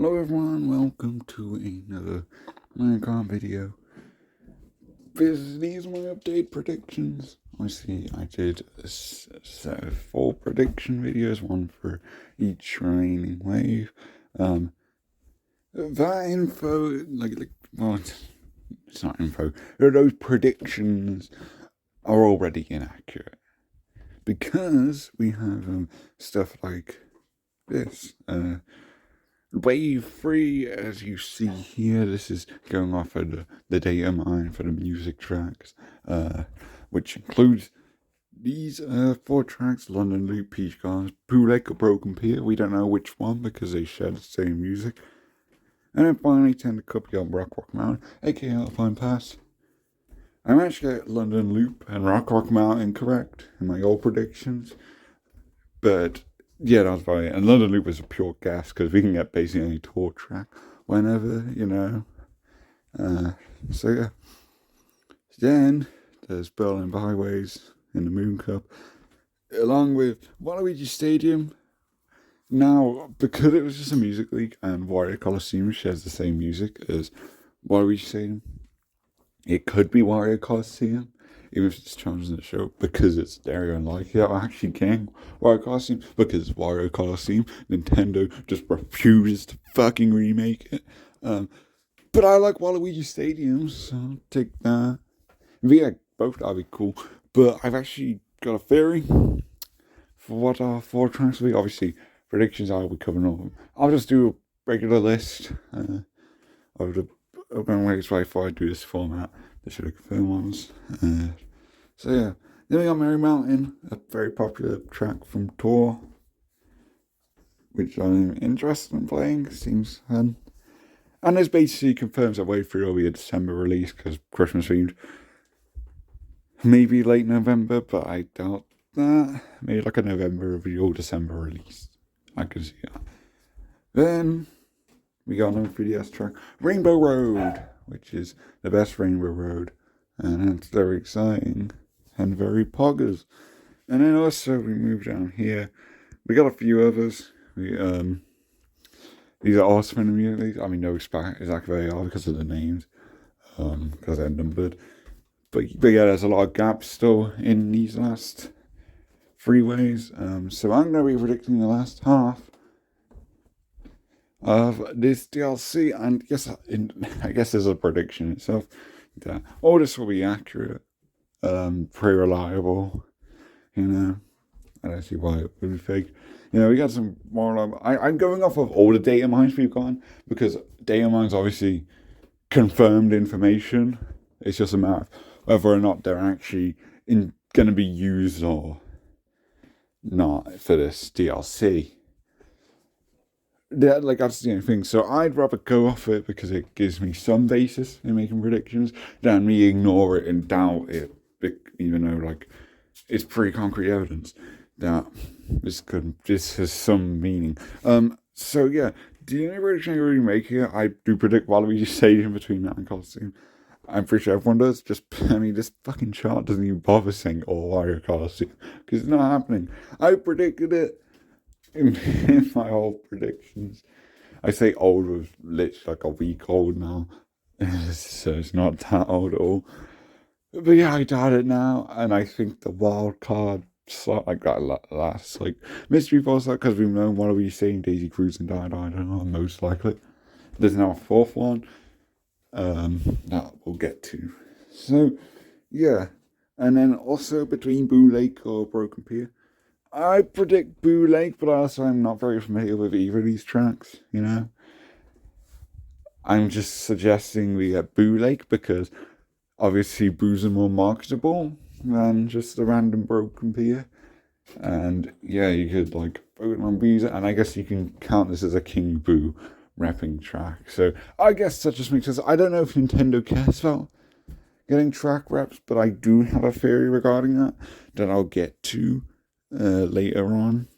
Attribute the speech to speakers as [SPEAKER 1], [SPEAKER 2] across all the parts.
[SPEAKER 1] Hello everyone, welcome to another Kart video. These are my update predictions. Obviously I did a set of 4 prediction videos, one for each remaining wave. That info, well, it's not info, those predictions are already inaccurate. Because we have stuff like this, Wave 3, as you see here, this is going off of the data mine for the music tracks, which includes these 4 tracks: London Loop, Peach Gardens, Bootleg or Broken Pier. We don't know which one because they share the same music. And then finally, Tender Copy on Rock Mountain, aka Alpine Pass. I managed to get London Loop and Rock Mountain correct in my old predictions, but yeah, that's about it. And London Loop was a pure guess because we can get basically any tour track whenever, So yeah. Then there's Berlin Byways in the Moon Cup, along with Waluigi Stadium. Now, because it was just a music league and Warrior Coliseum shares the same music as Waluigi Stadium, it could be Warrior Coliseum, even if it's challenging the show, because it's stereo and like it. I'm actually getting Wario Coliseum because it's Wario Coliseum. Nintendo just refuses to fucking remake it. But I like Waluigi Stadium, so I'll take that. Yeah, both that'd be cool. But I've actually got a theory for what our 4 tracks will be. Obviously, predictions I'll be covering all of them. I'll just do a regular list of the open ways before I do this format. They should have confirmed ones. So yeah, then we got Merry Mountain, a very popular track from Tour, which I'm interested in playing. Seems fun. And this basically confirms that Wave 3 will be a December release because Christmas themed. Maybe late November, but I doubt that. Maybe like a November or December release. I can see that. Then we got another 3DS track, Rainbow Road, which is the best Rainbow Road, and it's very exciting and very poggers. And then also we move down here. We got a few others. These are awesome immediately. I mean, no exactly they are because of the names, because they're numbered. But yeah, there's a lot of gaps still in these last 3 ways. So I'm going to be predicting the last half of this DLC, and I guess there's a prediction itself that all this will be accurate, pretty reliable. I don't see why it would be fake. We got some more. I'm going off of all the data mines we've gotten because data mines obviously confirmed information. It's just a matter of whether or not they're actually going to be used or not for this DLC. Yeah, that's the only thing. So I'd rather go off it because it gives me some basis in making predictions than me ignore it and doubt it, even though it's pretty concrete evidence that this has some meaning. So yeah, the only prediction I really make here, I do predict Waluigi Stadium between that and Coliseum. I'm pretty sure everyone does. This fucking chart doesn't even bother saying Wario Coliseum because it's not happening. I predicted it in my old predictions. I say old was literally like a week old now, so it's not that old at all. But yeah, I doubt it now, and I think the wild card slot last mystery boss slot, because we've known what are we saying, Daisy Cruz and I don't know, most likely. There's now a 4th one that we'll get to. So yeah, and then also between Boo Lake or Broken Pier, I predict Boo Lake, but also I'm not very familiar with either of these tracks, I'm just suggesting we get Boo Lake because obviously Boos are more marketable than just a random Broken Pier. And yeah, you could vote on Boos, and I guess you can count this as a King Boo repping track. So I guess that just makes sense. I don't know if Nintendo cares about getting track reps, but I do have a theory regarding that I'll get to later on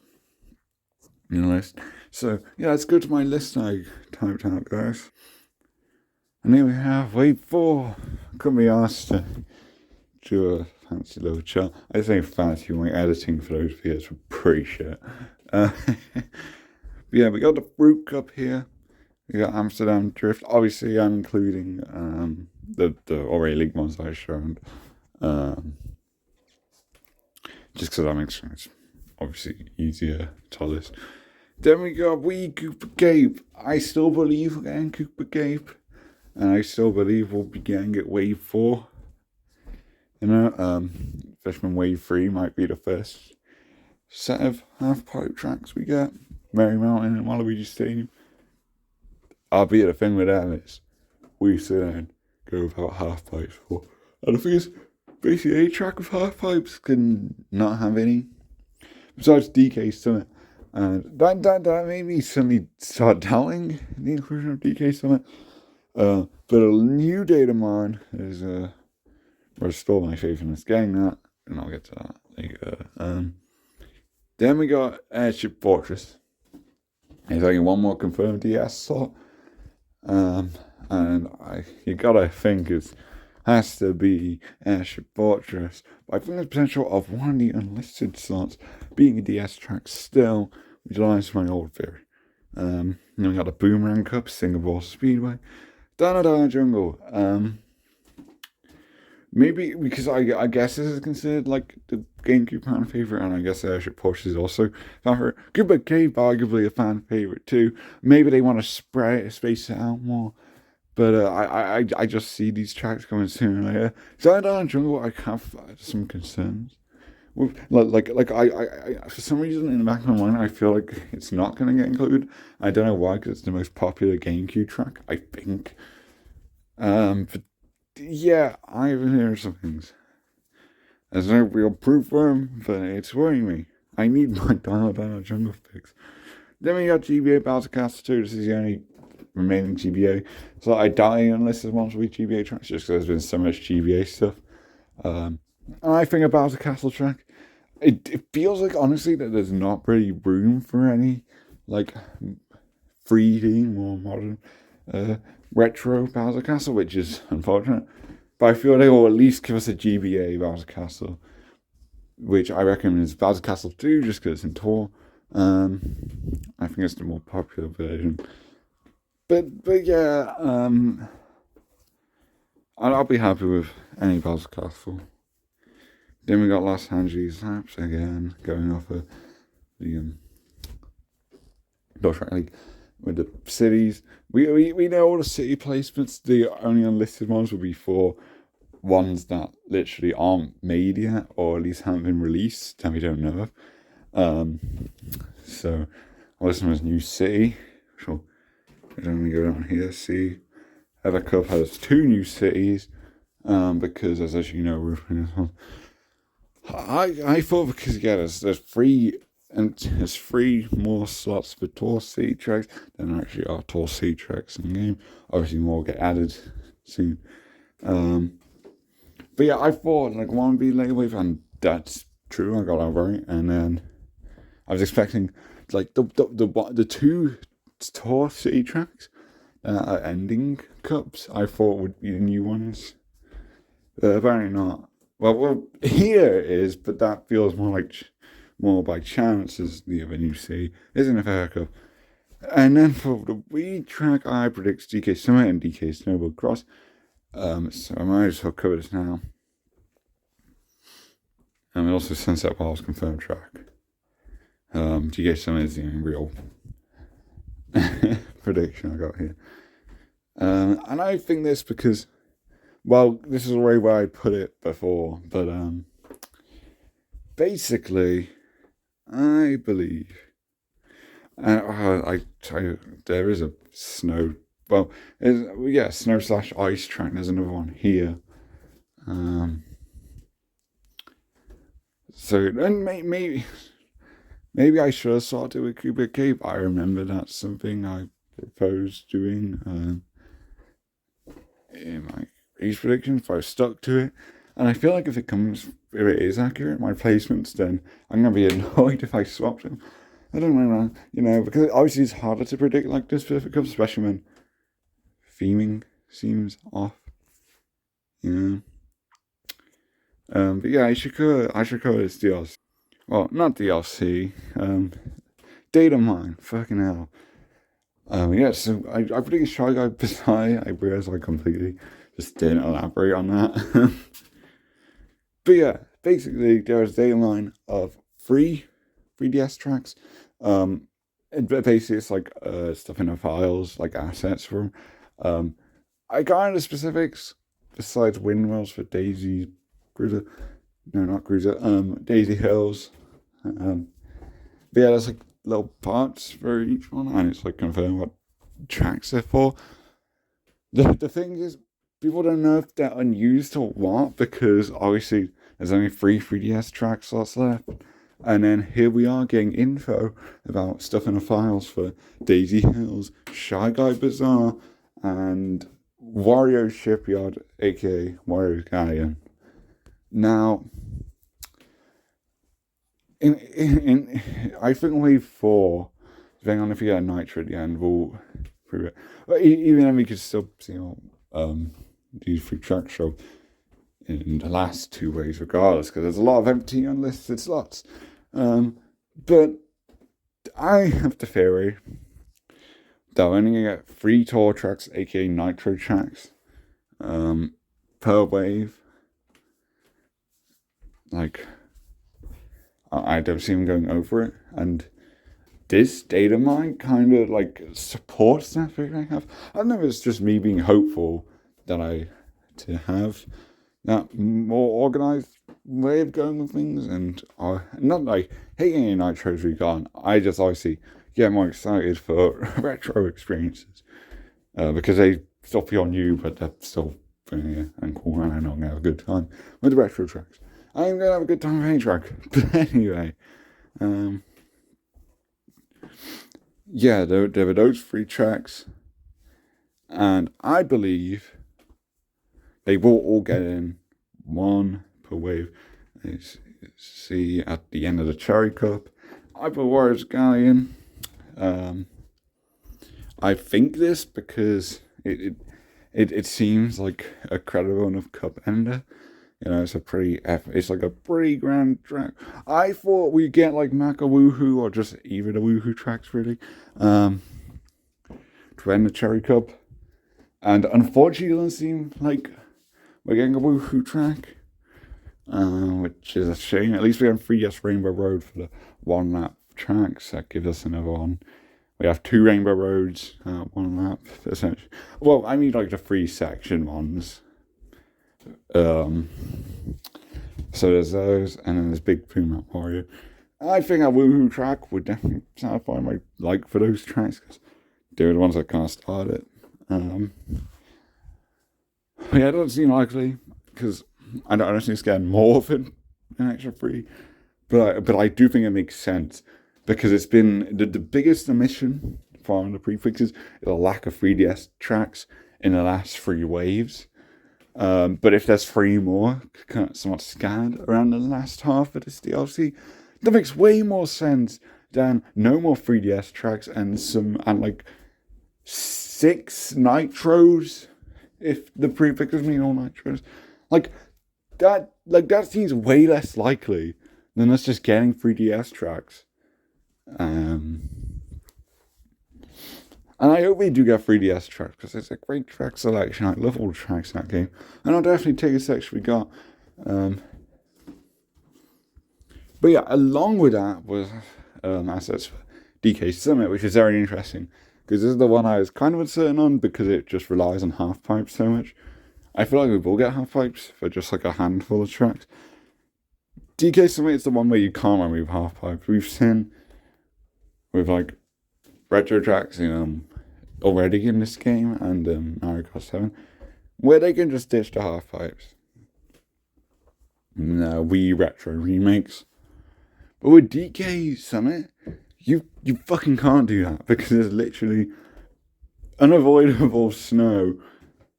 [SPEAKER 1] in the list. So yeah, let's go to my list I typed out, guys. And here we have Wave 4. Couldn't be asked to do a fancy little chart. I say fancy, my editing for those videos were pretty shit. Yeah, we got the Fruit Cup here. We got Amsterdam Drift. Obviously, I'm including the already league ones I showed. Just because that makes sense. Obviously, easier to list. Then we got Wii Cooper Cape. I still believe we're getting Cooper Cape. And I still believe we'll be getting it Wave 4. You know, Fishman Wave 3 might be the first set of half-pipe tracks we get. Merry Mountain and Waluigi Stadium. Albeit the thing with them is, we sit down, go without half-pipes for. And the thing is, basically a track with half-pipes can not have any. Besides DK Summit. And that made me suddenly start doubting the inclusion of DK Summit. But a new data mine is restore my faith in this game, that, and I'll get to that later. Then we got Airship Fortress. There's only one more confirmed DS slot. And you gotta think it has to be Airship Fortress. But I think there's potential of one of the unlisted slots being a DS track still, which aligns with my old theory. Then we got the Boomerang Cup, Singapore Speedway, Dana Jungle. Maybe because I guess this is considered like the GameCube fan favorite, and I guess Airship Fortress is also fan favorite. Goodbye Cave, arguably a fan favorite too. Maybe they want to space it out more, but I just see these tracks coming sooner or later. Dana Jungle, I have some concerns. Like I for some reason in the back of my mind I feel like it's not going to get included. I don't know why, because it's the most popular GameCube track, I think. But yeah, I even hear some things. There's no real proof for them, but it's worrying me. I need my Dino Jungle fix. Then we got GBA Battle Castle 2. This is the only remaining GBA. So I die unless there's one to be GBA tracks, just because there's been so much GBA stuff. And I think about the Castle track, it feels like, honestly, that there's not really room for any, like, 3D, more modern, retro Bowser Castle, which is unfortunate. But I feel they will at least give us a GBA Bowser Castle, which I reckon is Bowser Castle 2, just because it's in tour. I think it's the more popular version. But yeah, I'll be happy with any Bowser Castle. Then we got Los Angeles Laps again, going off of the Dodge League with the cities. We know all the city placements. The only unlisted ones will be for ones that literally aren't made yet, or at least haven't been released, and we don't know of. So, this one is New City. So, I don't want to go down here. See, Ever Cup has 2 new cities, because as you know, I thought because there's 3. And there's 3 more slots for Tour C tracks than there actually are Tour C tracks in the game. Obviously, more will get added soon. But yeah, I thought like one would be later with, and that's true. I got that right. And then I was expecting like the 2 Tour C tracks are ending cups. I thought would be the new ones. Apparently not. Well, here it is, but that feels more by chance as the other new C, isn't a fair cup. And then for the Wii track, I predict DK Summit and DK Snowboard Cross. So I might as well cover this now. And also Sunset Wild's confirmed track. DK Summit is the only real prediction I got here. And I think this because, well, this is the way where I put it before, but basically, I believe, I tell you, there is a snow, snow/ice track. There's another one here. So then maybe I should have started with Cuba Cape. I remember that's something I proposed doing in my age predictions, if I stuck to it. And I feel like if it is accurate, my placements, then I'm going to be annoyed if I swap them. I don't know, because obviously it's harder to predict like this for Cup, especially when theming seems off. But yeah, I should cover this DLC. Well, not DLC. Data mine. Fucking hell. Yeah, so I think Shy Guy Bazaar, I realised I completely just didn't elaborate on that. But yeah, basically there's a line of free 3DS tracks. Basically it's like stuff in the files, like assets from. I got into specifics besides Windmills for Daisy Cruiser. No, not Cruiser. Daisy Hills. But yeah, there's like little parts for each one, and it's like confirmed what tracks they're for. The thing is, people don't know if they're unused or what, because obviously there's only 3DS track slots left. And then here we are getting info about stuff in the files for Daisy Hills, Shy Guy Bazaar, and Wario Shipyard, aka Wario Galleon. Now, in I think Wave 4, depending on if you get a Nitro at the end, will prove it. But even then, we could still see these free tracks show in the last 2 waves, regardless, because there's a lot of empty unlisted slots. But I have the theory that we're only gonna get 3 tour tracks, aka Nitro tracks, per wave. Like, I don't see them going over it, and this data mine kind of like supports that theory I have. I don't know if it's just me being hopeful that to have that more organized way of going with things, and not like hating any Nitros we got. I just obviously get more excited for retro experiences because they still feel new, but they're still funny and cool, and I know I'm gonna have a good time with the retro tracks. I'm gonna have a good time with any track, but anyway, yeah, there were those 3 tracks, and I believe they will all get in 1 per wave. Let's see, at the end of the Cherry Cup, I put Warriors Galleon. I think this because it seems like a credible enough cup ender. You know, it's like a pretty grand track. I thought we'd get like Maka Woohoo or just even the Woohoo tracks really, to end the Cherry Cup. And unfortunately, it doesn't seem like we're getting a Woohoo track, which is a shame. At least we have 3DS Rainbow Road for the 1 lap tracks. That gives us another one. We have 2 Rainbow Roads, 1 lap, essentially. Well, I mean like the 3 section ones. So there's those, and then there's Big Puma Mario. I think a Woohoo track would definitely satisfy my like for those tracks, because they're the ones that kind of started. Yeah, it doesn't seem likely, because I don't think it's getting more than an extra 3, but I do think it makes sense, because it's been the biggest omission from the prefixes is a lack of 3DS tracks in the last 3 waves. But if there's 3 more kind of somewhat scattered around the last half of this DLC, that makes way more sense than no more 3DS tracks and like 6 nitros, if the prefixes mean all nitros. Like that seems way less likely than us just getting 3DS tracks. And I hope we do get 3DS tracks, because it's a great track selection. I love all the tracks in that game. And I'll definitely take a section we got. But yeah, along with that was assets for DK Summit, which is very interesting, because this is the one I was kind of uncertain on, because it just relies on half pipes so much. I feel like we will get half pipes for just like a handful of tracks. DK Summit is the one where you can't remove half pipes. We've seen with like retro tracks already in this game, and Mario Kart 7, where they can just ditch the half pipes. No, Wii retro remakes. But with DK Summit, you fucking can't do that, because there's literally unavoidable snow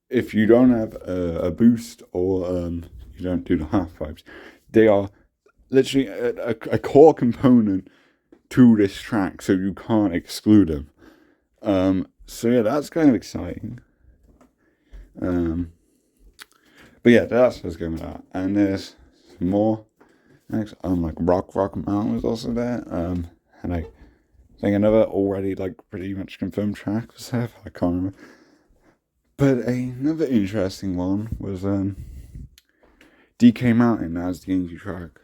[SPEAKER 1] if you don't have a boost or you don't do the half pipes. They are literally a core component to this track, so you can't exclude them. So yeah, that's kind of exciting. But yeah, that's what's going with that. And there's some more. Like Rock Mountain was also there. And like I think another already like pretty much confirmed track was there. I can't remember. But another interesting one was DK Mountain as the Yankee track.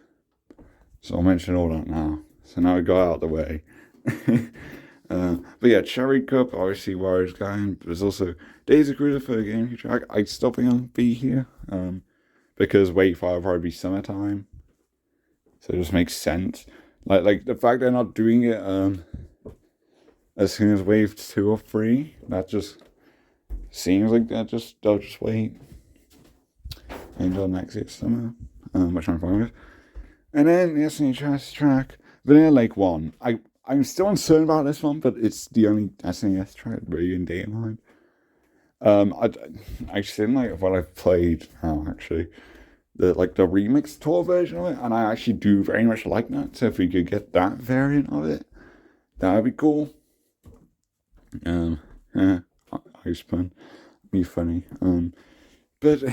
[SPEAKER 1] So I'll mention all that now. So now we got out of the way. But yeah, Cherry Cup, obviously Warriors game. But there's also Days of Cruiser for the Yankee track. I still think I'll be here. Because Wave 5 will probably be summertime. So it just makes sense. Like the fact they're not doing it as soon as Wave 2 or 3, that just seems like they'll just wait until next year's summer, which I'm fine with. And then the SNES track, Vanilla Lake 1. I'm still uncertain about this one, but it's the only SNES track really in data mine. I've seen like what I've played now actually, the remix tour version of it, and I actually do very much like that. So if we could get that variant of it, that would be cool. Yeah, ice pun, be funny. But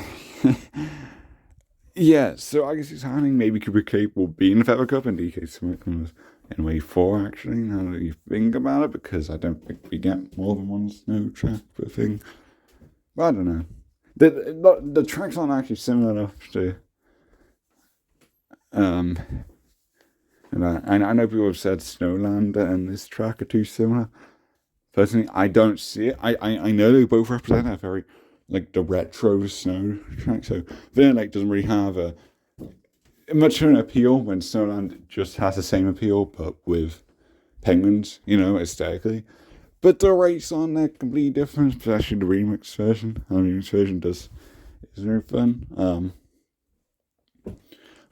[SPEAKER 1] yeah, so I guess it's happening. Maybe Cooper Cape will be in the Feather Cup and DK Summit was in Wave 4 actually, now that you think about it, because I don't think we get more than one snow track per thing. But I don't know. The tracks aren't actually similar enough to and I know people have said Snowland and this track are too similar. Personally, I don't see it. I know they both represent a very, like, the retro snow track. So Vanilla Lake doesn't really have a much of an appeal when Snowland just has the same appeal, but with penguins, aesthetically. But the race on there completely different, especially the remix version. The remix version is very fun.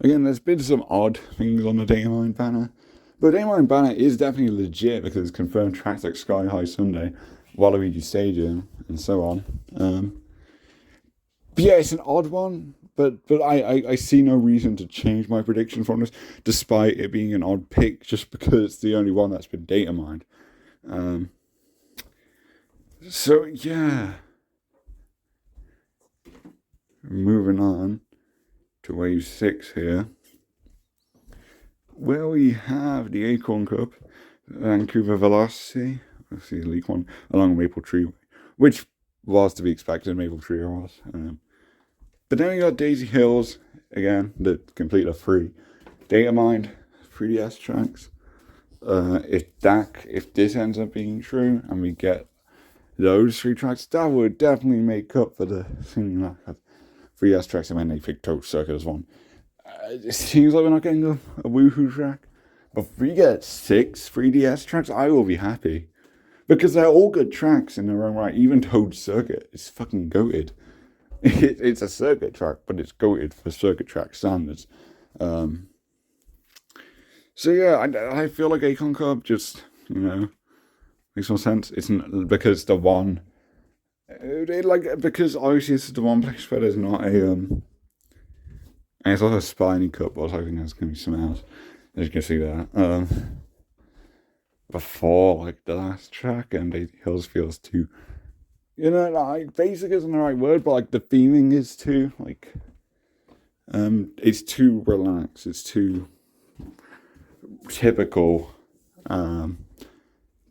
[SPEAKER 1] Again, there's been some odd things on the Datamine banner. But Datamine banner is definitely legit because it's confirmed tracks like Sky High Sunday, Waluigi Stadium, and so on. But yeah, it's an odd one, but I see no reason to change my prediction from this, despite it being an odd pick, just because it's the only one that's been data mined. So yeah, moving on to Wave 6 here, where we have the Acorn Cup, Vancouver Velocity, let's see, League 1, along Maple Tree, which was to be expected, Maple Tree was. But then we got Daisy Hills, again, that complete a free data mined 3DS tracks. If this ends up being true, and we get those 3 tracks, that would definitely make up for the seeming lack of 3DS tracks. I mean, they picked Toad Circuit as one. It seems like we're not getting a Woohoo track. But if we get 6 3DS tracks, I will be happy. Because they're all good tracks in their own right. Even Toad Circuit is fucking goated. It's a circuit track, but it's goated for circuit track standards. So yeah, I feel like Acorn Cup just, makes more sense. It's because the one... because obviously this is the one place where there's not a and it's also a Spiny Cup, but I was hoping there's gonna be something else. As you can see that. Before the last track, and Daisy Hills feels too, basic isn't the right word, but the theming is too it's too relaxed, it's too typical to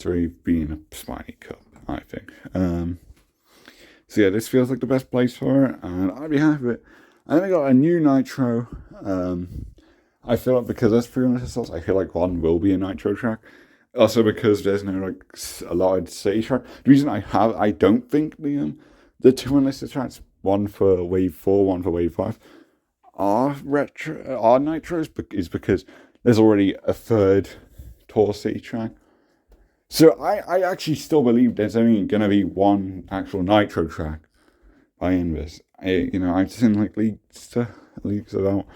[SPEAKER 1] really be in a Spiny Cup, I think. So yeah, this feels like the best place for it, and I'd be happy with it. And then we got a new Nitro. I feel like because there's 3 unlisted slots, I feel like one will be a Nitro track. Also because there's no allotted city track. The reason I don't think the 2 unlisted tracks, one for Wave 4, one for Wave 5, are Nitros is because there's already a 3rd Tour City track. So I actually still believe there's only going to be one actual Nitro track by Invis. I've seen leaks about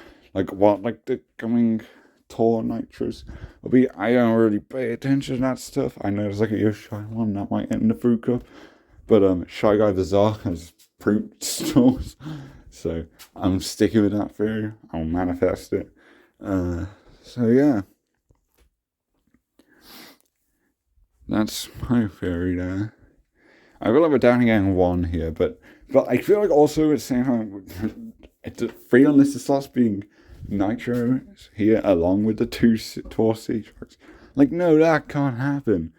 [SPEAKER 1] what the coming Tour Nitros will be. I don't really pay attention to that stuff. I know there's a Yoshi one that might end the Food Cup, but Shy Guy Bazaar has fruit stores, so I'm sticking with that theory. I'll manifest it. So yeah. That's my theory there. I feel like we're down again 1 here, but I feel like also at the same time, it's 3 unlisted slots being Nitro here along with the 2 Tour C tracks. Like, no, that can't happen.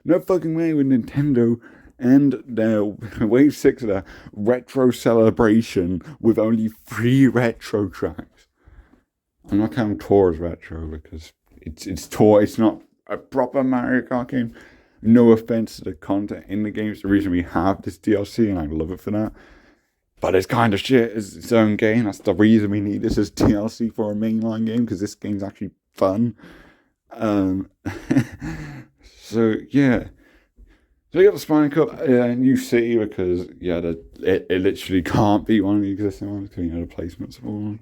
[SPEAKER 1] No fucking way with Nintendo and their Wave 6 of their retro celebration with only 3 retro tracks. I'm not counting Tour as retro because it's Tour. It's not a proper Mario Kart game. No offense to the content in the game. It's the reason we have this DLC, and I love it for that. But it's kind of shit as its own game. That's the reason we need this as DLC for a mainline game, because this game's actually fun. So yeah. So you got the Spine Cup, New City, because it literally can't be one of the existing ones because the placements for one.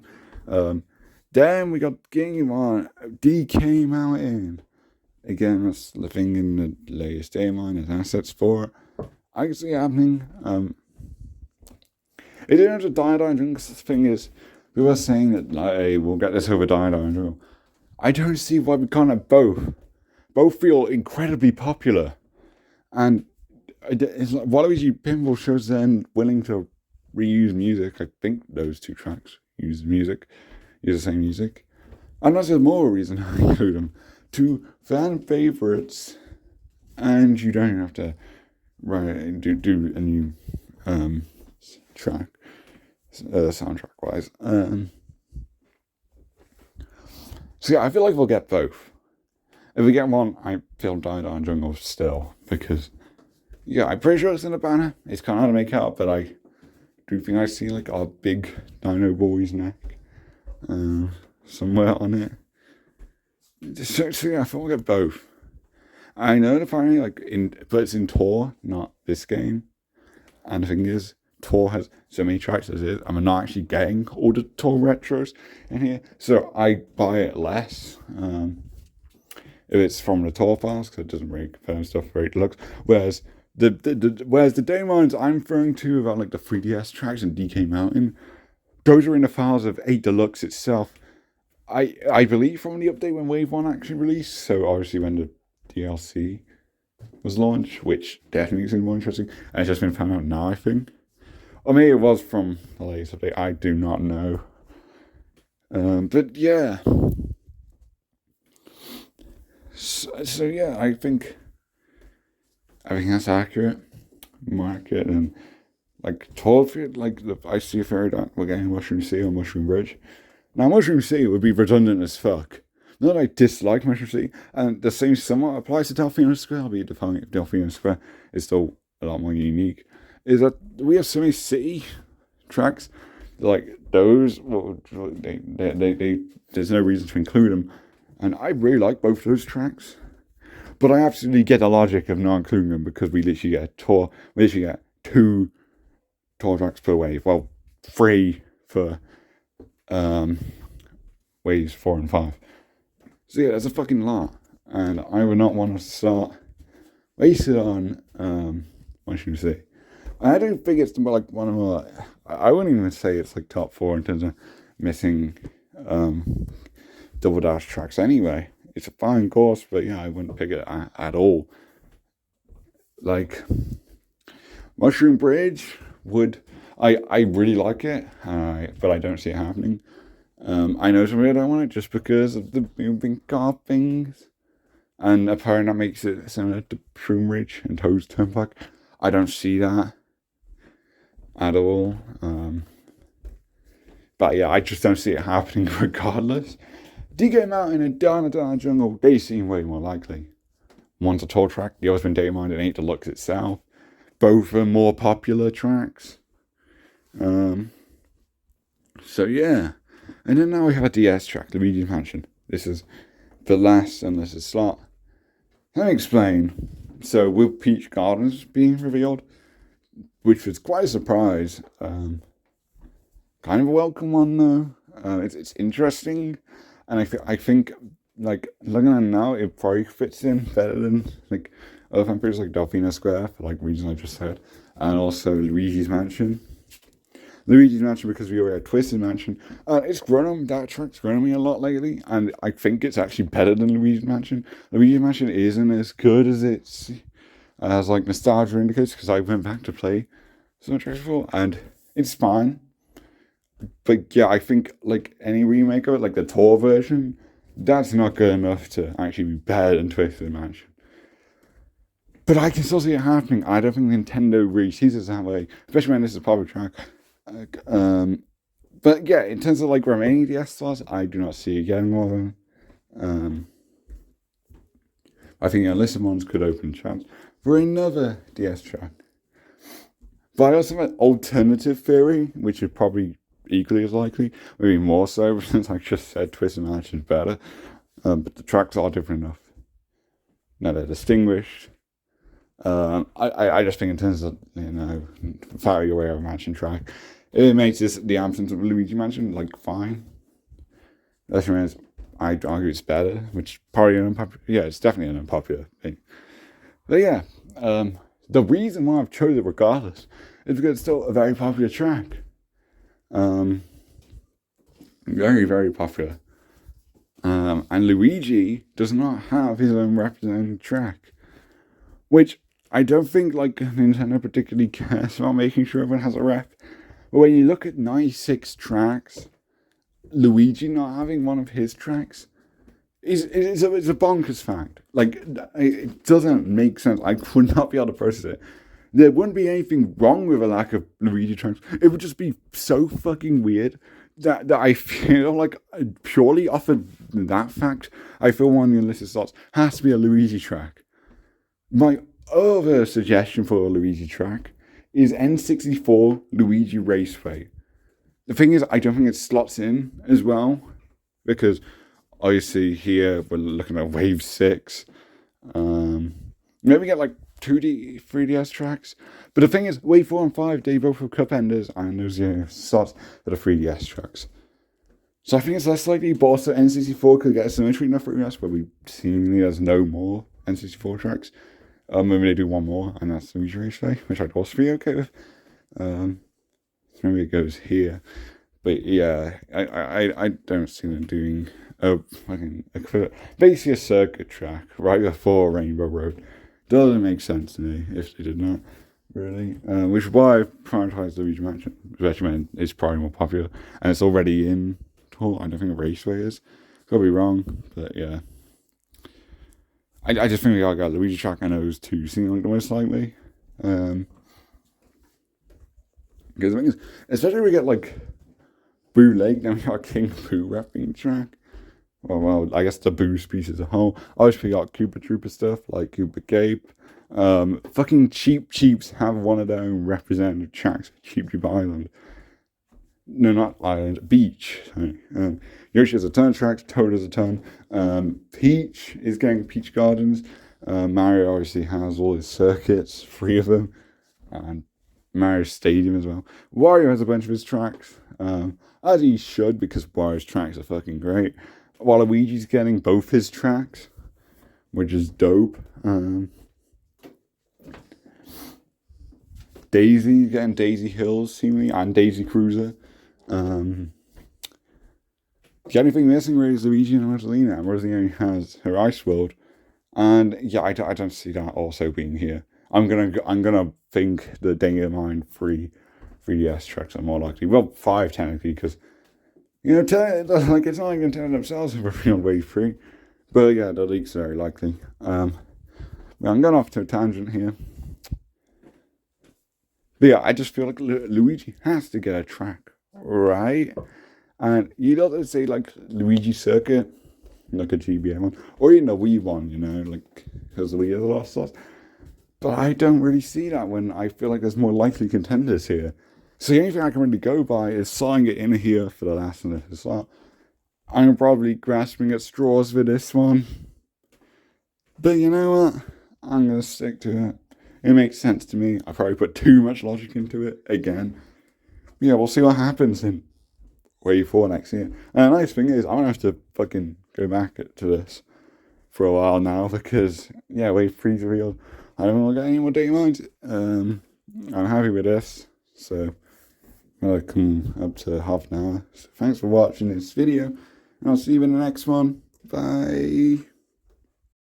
[SPEAKER 1] Then we got Game On, DK Mountain. Again, that's the thing in the latest game line, there's assets for it. I can see it happening. It didn't have to die because the thing is, we were saying that like, hey, we'll get this over die. I don't see why we can't have both. Both feel incredibly popular. And it's like Waluigi Pinball shows then willing to reuse music. I think those 2 tracks use the same music. And that's just more reason I include them. 2 fan favorites, and you don't have to do a new track, soundtrack wise. So yeah, I feel like we'll get both. If we get one, I feel Die Die Jungle still, because yeah, I'm pretty sure it's in the banner. It's kind of hard to make out, but I do think I see like our big Dino Boy's neck somewhere on it. So yeah, I thought we'll get both. I know apparently but it's in Tour, not this game. And the thing is, Tour has so many tracks as is, and we're not actually getting all the Tour retros in here. So I buy it less. If it's from the Tour files, because it doesn't really confirm stuff very Deluxe. Whereas the day ones I'm referring to about like the 3DS tracks and DK Mountain, those are in the files of 8 Deluxe itself. I believe from the update when Wave 1 actually released, so obviously when the DLC was launched, which definitely is more interesting, and it's just been found out now, I think. Or maybe it was from the latest update, I do not know. But yeah. So yeah, I think that's accurate. Market and like told for like I see a fairy that we're getting Mushroom Sea or Mushroom Bridge. Now Mushroom Sea would be redundant as fuck. Not that I dislike Mushroom Sea, and the same somewhat applies to Delphino Square, albeit Delphino Square is still a lot more unique. Is that we have so many city tracks, like those. Well, there's no reason to include them, and I really like both those tracks. But I absolutely get the logic of not including them because we literally get a tour. We literally get 2 tour tracks per wave. Well, 3 for waves 4 and 5. So yeah, that's a fucking lot, and I would not want to start wasting on Mushroom Sea. I don't think it's like one of my. I wouldn't even say it's like top 4 in terms of missing double dash tracks. Anyway, it's a fine course, but yeah, I wouldn't pick it at all. Like Mushroom Bridge would. I really like it, but I don't see it happening. I know some people don't want it just because of the moving car things, and apparently that makes it similar to Shroom Ridge and Toad's Turnpike. I don't see that at all. But yeah, I just don't see it happening regardless. DK Mountain and Dana Jungle, they seem way more likely. One's a tour track, the other's been Data Mind and 8 Deluxe itself. Both are more popular tracks. So yeah. And then now we have a DS track, Luigi's Mansion. This is the last and this is slot. Let me explain. So with Peach Gardens being revealed, which was quite a surprise. Kind of a welcome one though. It's interesting, and I think like looking at it now, it probably fits in better than like other fan pages like Delphino Square for like reasons I just said, and also Luigi's Mansion. Luigi's Mansion because we already had Twisted Mansion. It's grown on that track's grown on me a lot lately, and I think it's actually better than Luigi's Mansion. Luigi's Mansion isn't as good as it's as like nostalgia indicates, because I went back to play some tracks before, and it's fine. But yeah, I think like any remake of it, like the tour version, that's not good enough to actually be better than Twisted Mansion. But I can still see it happening. I don't think Nintendo really sees it that way, especially when this is a popular track. But yeah, in terms of like remaining DS slots, I do not see it getting more of them. I think Alyssa ones could open chance for another DS track. But I also have an alternative theory, which is probably equally as likely, maybe more so, since I just said Twisted Mansion is better. But the tracks are different enough. Now they're distinguished. I just think in terms of, Fire Your Way Over Mansion track, it makes the absence of Luigi Mansion, like, fine. That means I'd argue it's better, which probably it's definitely an unpopular thing. But yeah, the reason why I've chosen it regardless is because it's still a very popular track. Very, very popular. And Luigi does not have his own represented track, which I don't think like Nintendo particularly cares about making sure everyone has a rep. But when you look at 96 tracks, Luigi not having one of his tracks is a bonkers fact. Like, it doesn't make sense. I would not be able to process it. There wouldn't be anything wrong with a lack of Luigi tracks. It would just be so fucking weird that I feel like, purely off of that fact, I feel one of the Alyssa slots has to be a Luigi track. My other suggestion for a Luigi track is N64 Luigi Raceway. The thing is, I don't think it slots in as well, because obviously here we're looking at Wave 6. Maybe get like 2D, 3DS tracks. But the thing is, Wave 4 and 5, they both have cup enders, and those slots that are 3DS tracks. So I think it's less likely, but also N64 could get a similar treatment for 3DS, where we seemingly there's no more N64 tracks. Maybe they do one more, and that's the Luigi Raceway, which I'd also be okay with. So maybe it goes here. But yeah, I don't see them doing basically a circuit track right before Rainbow Road. Doesn't make sense to me if they did not, really. Which is why I prioritised Luigi Mansion, especially when it's probably more popular, and it's already in tour. I don't think a Raceway is. Could be wrong, but yeah. I just think we got Luigi track and those two seem like the most likely. Because the thing is, especially if we get like Boo Lake, then we got King Boo rapping track. Well, I guess the Boo species as a whole. Obviously, we got Koopa Troopa stuff like Koopa Gape. Fucking Cheap Cheeps have one of their own representative tracks for Cheap Cheep Island. No, not Island, Beach. Yoshi has a ton of tracks, Toad has a ton. Peach is getting Peach Gardens. Mario obviously has all his circuits, 3 of them. And Mario Stadium as well. Wario has a bunch of his tracks. As he should, because Wario's tracks are fucking great. Waluigi's getting both his tracks, which is dope. Daisy's getting Daisy Hills, seemingly, and Daisy Cruiser. The only thing missing really is Luigi and Rosalina, and Rosalina has her Ice World. And yeah, I don't see that also being here. I'm gonna think the Danga Mine 3DS tracks are more likely. Well, 5 technically, because it's not like Nintendo themselves are working on Wave 3. But yeah, the leaks are very likely. I'm going off to a tangent here. But yeah, I just feel like Luigi has to get a track, right? And you don't say like Luigi Circuit, like a GBA one, or even a Wii one, like because the Wii has a lot of slots. But I don't really see that when I feel like there's more likely contenders here. So the only thing I can really go by is slotting it in here for the last one of the slot. I'm probably grasping at straws for this one. But you know what? I'm going to stick to it. It makes sense to me. I probably put too much logic into it again. Yeah, we'll see what happens in Wave 4 next year. And the nice thing is, I'm going to have to fucking go back to this for a while now because, yeah, Wave 3's real. I don't want to get any more data mines. I'm happy with this. So, I'm going to come up to half an hour. So thanks for watching this video. And I'll see you in the next one. Bye.